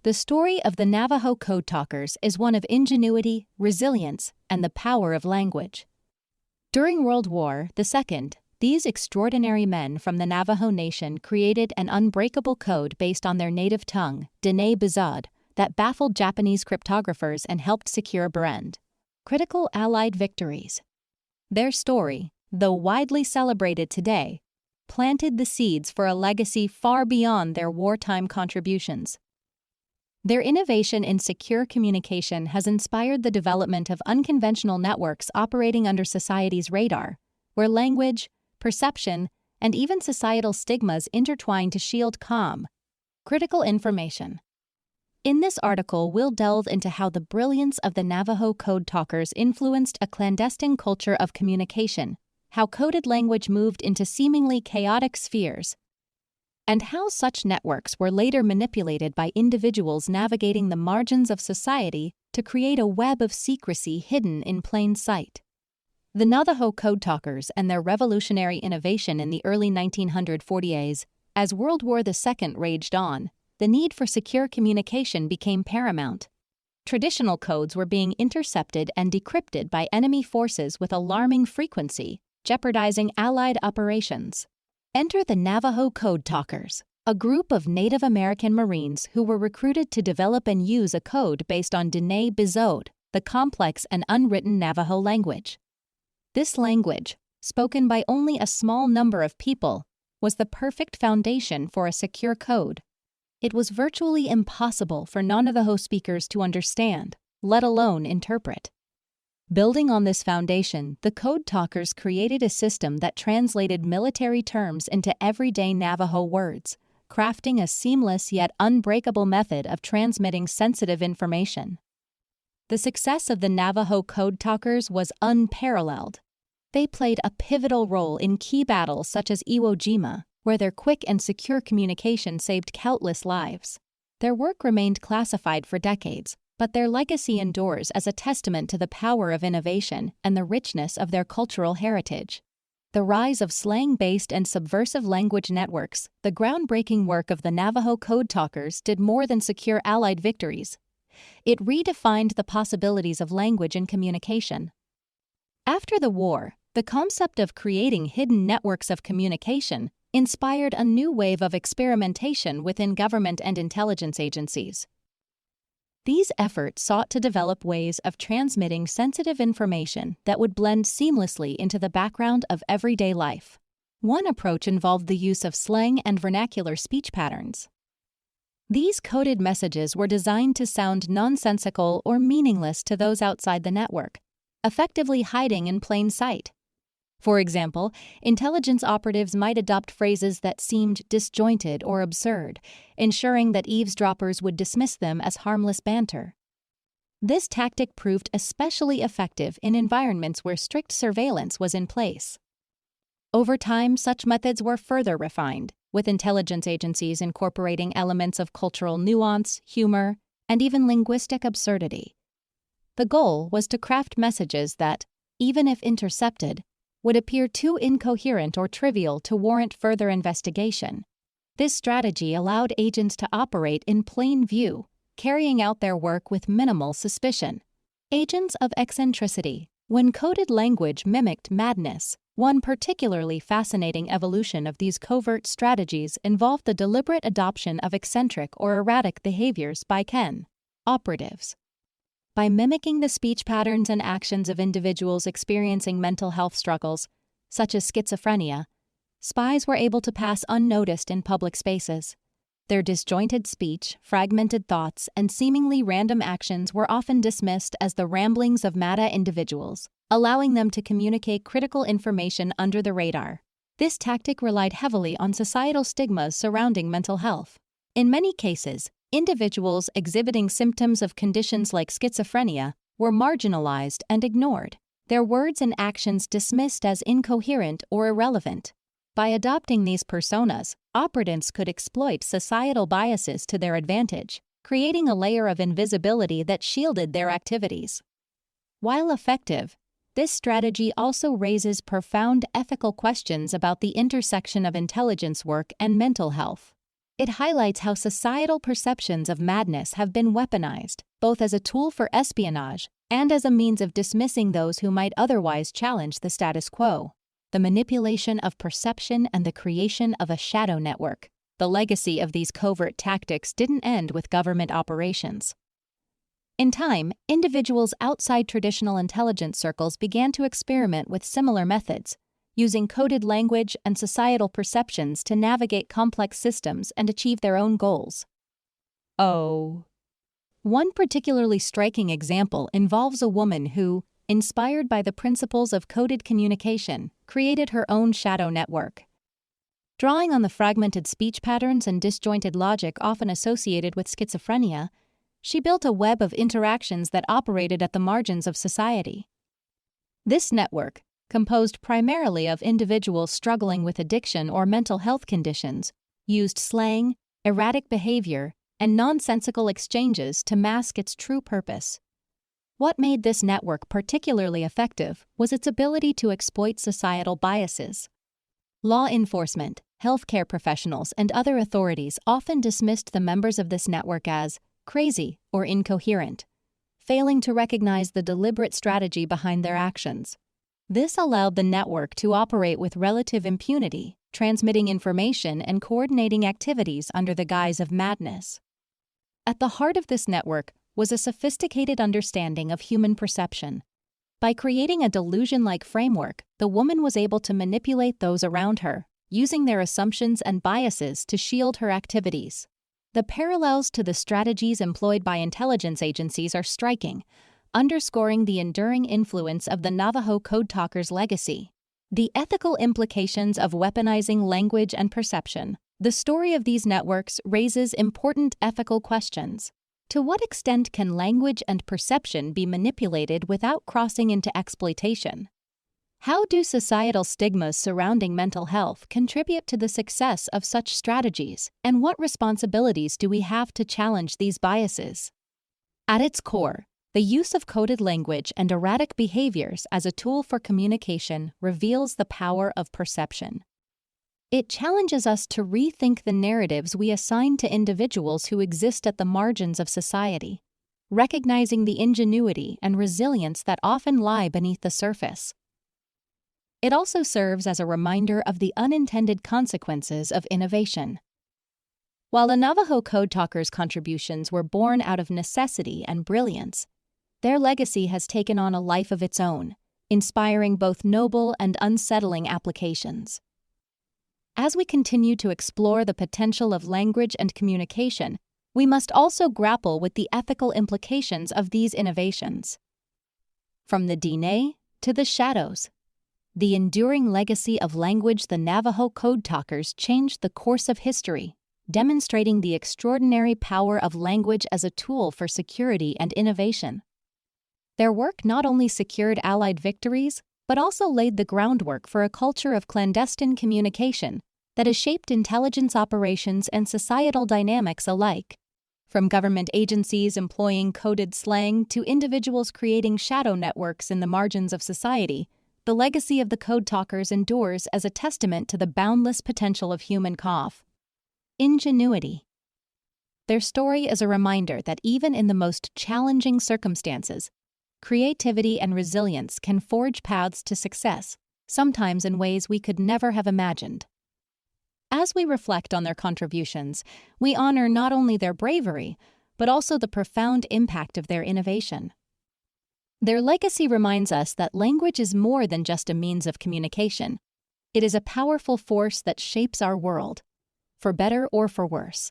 The story of the Navajo Code Talkers is one of ingenuity, resilience, and the power of language. During World War II, these extraordinary men from the Navajo Nation created an unbreakable code based on their native tongue, Diné Bizaad, that baffled Japanese cryptographers and helped secure Brand. Critical Allied victories. Their story, though widely celebrated today, planted the seeds for a legacy far beyond their wartime contributions. Their innovation in secure communication has inspired the development of unconventional networks operating under society's radar, where language, perception, and even societal stigmas intertwine to shield calm. Critical information. In this article, we'll delve into how the brilliance of the Navajo Code Talkers influenced a clandestine culture of communication, how coded language moved into seemingly chaotic spheres, and how such networks were later manipulated by individuals navigating the margins of society to create a web of secrecy hidden in plain sight. The Navajo Code Talkers and their revolutionary innovation in the early 1940s, as World War II raged on, the need for secure communication became paramount. Traditional codes were being intercepted and decrypted by enemy forces with alarming frequency, jeopardizing Allied operations. Enter the Navajo Code Talkers, a group of Native American Marines who were recruited to develop and use a code based on Diné Bizaad, the complex and unwritten Navajo language. This language, spoken by only a small number of people, was the perfect foundation for a secure code. It was virtually impossible for non-Navajo speakers to understand, let alone interpret. Building on this foundation, the Code Talkers created a system that translated military terms into everyday Navajo words, crafting a seamless yet unbreakable method of transmitting sensitive information. The success of the Navajo Code Talkers was unparalleled. They played a pivotal role in key battles such as Iwo Jima, where their quick and secure communication saved countless lives. Their work remained classified for decades, but their legacy endures as a testament to the power of innovation and the richness of their cultural heritage. The rise of slang-based and subversive language networks, the groundbreaking work of the Navajo Code Talkers did more than secure Allied victories. It redefined the possibilities of language and communication. After the war, the concept of creating hidden networks of communication inspired a new wave of experimentation within government and intelligence agencies. These efforts sought to develop ways of transmitting sensitive information that would blend seamlessly into the background of everyday life. One approach involved the use of slang and vernacular speech patterns. These coded messages were designed to sound nonsensical or meaningless to those outside the network, effectively hiding in plain sight. For example, intelligence operatives might adopt phrases that seemed disjointed or absurd, ensuring that eavesdroppers would dismiss them as harmless banter. This tactic proved especially effective in environments where strict surveillance was in place. Over time, such methods were further refined, with intelligence agencies incorporating elements of cultural nuance, humor, and even linguistic absurdity. The goal was to craft messages that, even if intercepted, would appear too incoherent or trivial to warrant further investigation. This strategy allowed agents to operate in plain view, carrying out their work with minimal suspicion. Agents of eccentricity. When coded language mimicked madness, one particularly fascinating evolution of these covert strategies involved the deliberate adoption of eccentric or erratic behaviors by operatives. By mimicking the speech patterns and actions of individuals experiencing mental health struggles, such as schizophrenia, spies were able to pass unnoticed in public spaces. Their disjointed speech, fragmented thoughts, and seemingly random actions were often dismissed as the ramblings of mad individuals, allowing them to communicate critical information under the radar. This tactic relied heavily on societal stigmas surrounding mental health. In many cases, individuals exhibiting symptoms of conditions like schizophrenia were marginalized and ignored, their words and actions dismissed as incoherent or irrelevant. By adopting these personas, operatives could exploit societal biases to their advantage, creating a layer of invisibility that shielded their activities. While effective, this strategy also raises profound ethical questions about the intersection of intelligence work and mental health. It highlights how societal perceptions of madness have been weaponized, both as a tool for espionage and as a means of dismissing those who might otherwise challenge the status quo. The manipulation of perception and the creation of a shadow network. The legacy of these covert tactics didn't end with government operations. In time, individuals outside traditional intelligence circles began to experiment with similar methods, using coded language and societal perceptions to navigate complex systems and achieve their own goals. One particularly striking example involves a woman who, inspired by the principles of coded communication, created her own shadow network. Drawing on the fragmented speech patterns and disjointed logic often associated with schizophrenia, she built a web of interactions that operated at the margins of society. This network, composed primarily of individuals struggling with addiction or mental health conditions, used slang, erratic behavior, and nonsensical exchanges to mask its true purpose. What made this network particularly effective was its ability to exploit societal biases. Law enforcement, healthcare professionals, and other authorities often dismissed the members of this network as crazy or incoherent, failing to recognize the deliberate strategy behind their actions. This allowed the network to operate with relative impunity, transmitting information and coordinating activities under the guise of madness. At the heart of this network was a sophisticated understanding of human perception. By creating a delusion-like framework, the woman was able to manipulate those around her, using their assumptions and biases to shield her activities. The parallels to the strategies employed by intelligence agencies are striking, underscoring the enduring influence of the Navajo Code Talkers' legacy. The ethical implications of weaponizing language and perception. The story of these networks raises important ethical questions. To what extent can language and perception be manipulated without crossing into exploitation? How do societal stigmas surrounding mental health contribute to the success of such strategies, and what responsibilities do we have to challenge these biases? At its core, the use of coded language and erratic behaviors as a tool for communication reveals the power of perception. It challenges us to rethink the narratives we assign to individuals who exist at the margins of society, recognizing the ingenuity and resilience that often lie beneath the surface. It also serves as a reminder of the unintended consequences of innovation. While the Navajo Code Talkers' contributions were born out of necessity and brilliance, their legacy has taken on a life of its own, inspiring both noble and unsettling applications. As we continue to explore the potential of language and communication, we must also grapple with the ethical implications of these innovations. From the Diné to the shadows, the enduring legacy of language, the Navajo Code Talkers changed the course of history, demonstrating the extraordinary power of language as a tool for security and innovation. Their work not only secured Allied victories, but also laid the groundwork for a culture of clandestine communication that has shaped intelligence operations and societal dynamics alike. From government agencies employing coded slang to individuals creating shadow networks in the margins of society, the legacy of the Code Talkers endures as a testament to the boundless potential of human ingenuity. Their story is a reminder that even in the most challenging circumstances, creativity and resilience can forge paths to success, sometimes in ways we could never have imagined. As we reflect on their contributions, we honor not only their bravery, but also the profound impact of their innovation. Their legacy reminds us that language is more than just a means of communication. It is a powerful force that shapes our world, for better or for worse.